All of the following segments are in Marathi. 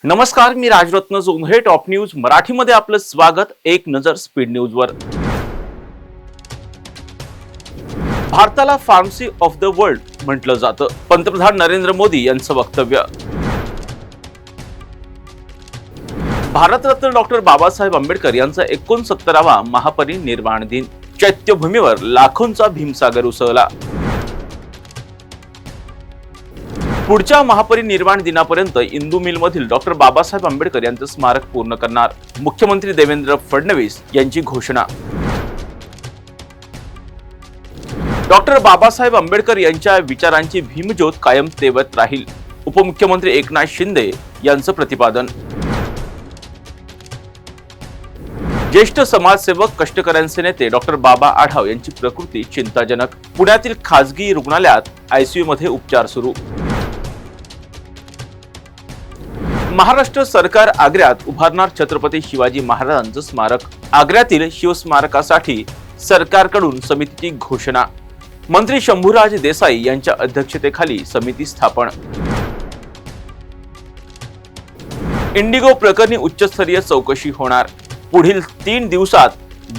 नमस्कार, मी राजरत्न जोंधळे. टॉप न्यूज मराठीमध्ये आपलं स्वागत. एक नजर स्पीड न्यूजवर. भारताला फार्मसी ऑफ द वर्ल्ड म्हटलं जातं. पंतप्रधान नरेंद्र मोदी यांचं वक्तव्य. भारतरत्न डॉक्टर बाबासाहेब आंबेडकर यांचा 69वा महापरिनिर्वाण दिन. चैत्यभूमीवर लाखोंचा भीमसागर उसळला. पुढच्या महापरिनिर्वाण दिनापर्यंत इंदू मिल मधील डॉक्टर बाबासाहेब आंबेडकर यांचं स्मारक पूर्ण करणार. मुख्यमंत्री देवेंद्र फडणवीस यांची घोषणा. डॉक्टर बाबासाहेब आंबेडकर यांच्या विचारांची भीमज्योत कायम तेवत राहील. उपमुख्यमंत्री एकनाथ शिंदे यांचं प्रतिपादन. ज्येष्ठ समाजसेवक कष्टकऱ्यांचे नेते डॉक्टर बाबा आढाव यांची प्रकृती चिंताजनक. पुण्यातील खासगी रुग्णालयात आयसीयू मध्ये उपचार सुरू. महाराष्ट्र सरकार आग्र्यात उभारणार छत्रपती शिवाजी महाराजांचं स्मारक. आग्र्यातील शिवस्मारकासाठी सरकारकडून समितीची घोषणा. मंत्री शंभूराज देसाई यांच्या अध्यक्षतेखाली समिती स्थापन. इंडिगो प्रकरणी उच्चस्तरीय चौकशी होणार. पुढील 3 दिवसात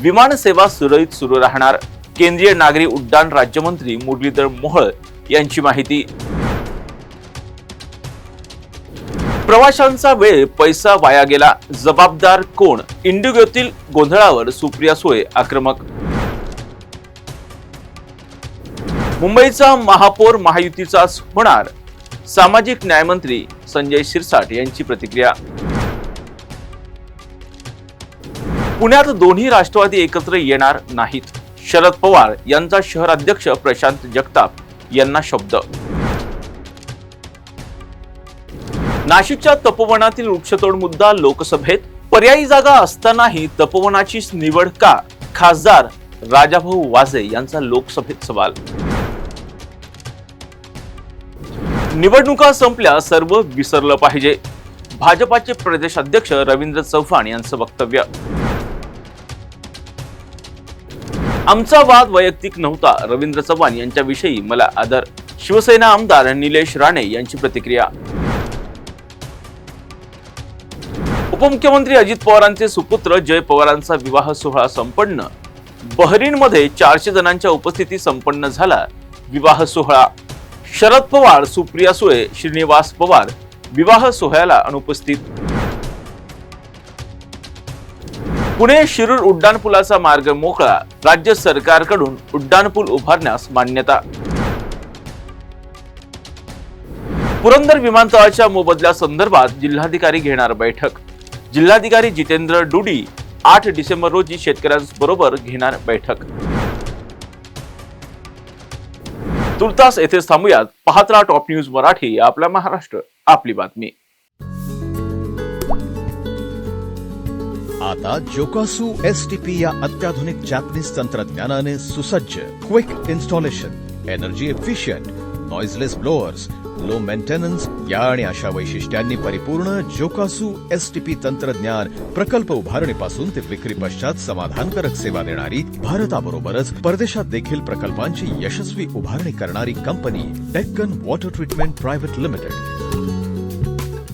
विमान सेवा सुरळीत सुरू राहणार. केंद्रीय नागरी उड्डाण राज्यमंत्री मुरलीधर मोहोळ यांची माहिती. प्रवाशांचा वेळ पैसा वाया गेला, जबाबदार कोण? इंडिगोतील गोंधळावर सुप्रिया सुळे आक्रमक. मुंबईचा महापौर महायुतीचाच होणार. सामाजिक न्यायमंत्री संजय शिरसाट यांची प्रतिक्रिया. पुण्यात दोन्ही राष्ट्रवादी एकत्र येणार नाहीत. शरद पवार यांचा शहराध्यक्ष प्रशांत जगताप यांना शब्द. नाशिकच्या तपोवनातील वृक्षतोड मुद्दा लोकसभेत. पर्यायी जागा असतानाही तपोवनाची निवड का? खासदार राजाभाऊ वाजे यांचा लोकसभेत सवाल. निवडणुका संपल्या, सर्व विसरलं पाहिजे. भाजपाचे प्रदेशाध्यक्ष रवींद्र चव्हाण यांचं वक्तव्य. आमचा वाद वैयक्तिक नव्हता. रवींद्र चव्हाण यांच्याविषयी मला आदर. शिवसेना आमदार निलेश राणे यांची प्रतिक्रिया. उपमुख्यमंत्री अजित पवारांचे सुपुत्र जय पवारांचा विवाह सोहळा संपन्न. बहरीनमध्ये 400 जणांच्या उपस्थितीत संपन्न झाला विवाह सोहळा. शरद पवार, सुप्रिया सुळे, श्रीनिवास पवार विवाह सोहळ्याला अनुपस्थित. पुणे शिरूर उड्डाणपुलाचा मार्ग मोकळा. राज्य सरकारकडून उड्डाणपूल उभारण्यास मान्यता. पुरंदर विमानतळाच्या मोबदल्यासंदर्भात जिल्हाधिकारी घेणार बैठक. जिल्हाधिकारी जितेंद्र डुडी 8 डिसेंबर रोजी शेतकऱ्यांबरोबर घेणार बैठक. तुर्तास येथे थांबूयात. पाहत राहा टॉप न्यूज मराठी. आपला महाराष्ट्र, आपली बातमी. आता जोकासू एसटीपी या अत्याधुनिक जॅपनीज तंत्रज्ञानाने सुसज्ज, quick installation, energy efficient, noiseless blowers, low maintenance या आणि अशा वैशिष्ट्यांनी परिपूर्ण जोकासू एसटीपी तंत्रज्ञान प्रकल्प उभारणीपासून ते विक्री पश्चात समाधानकारक सेवा देणारी, भारताबरोबरच परदेशात देखील प्रकल्पांची यशस्वी उभारणी करणारी company Deccan water treatment private limited.